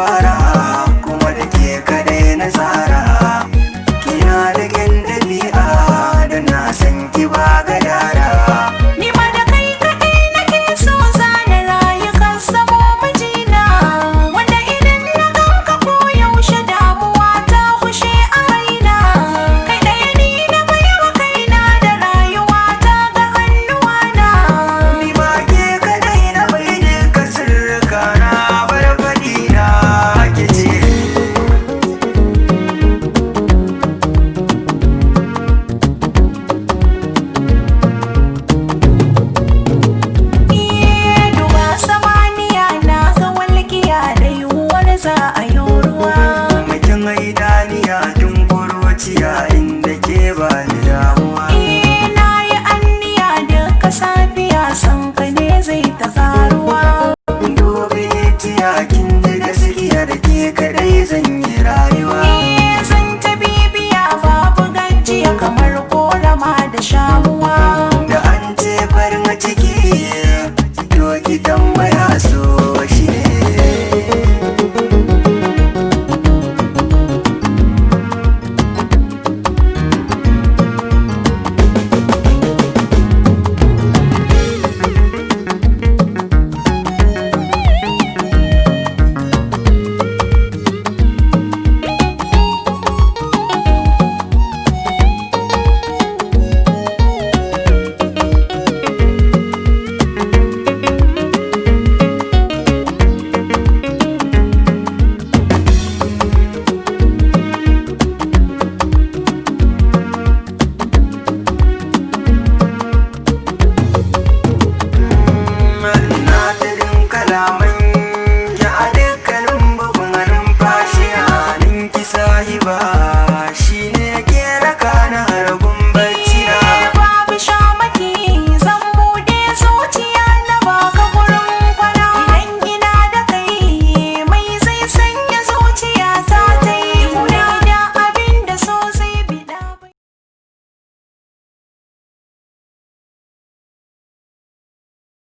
fara kuma da ke kadai na tsara. Kina da kyan ɗabi'a da na san ki ba gadara. Ni ma da kai kaɗai nake so zana rayu kan samo mijina, wanda idan na ganka ko yaushe damuwa ta kushe a raina. Kai ɗaya ni na baiwa kaina da rayuwa ta ga hannuwana. Ni ma ke kadai na bai duka sirrika na barbaɗi na ke ce. Duba samaniya na ga walƙiya da yiwuwar za a yi ruwa. Makin idaniya tun kurwaciya inda ke ba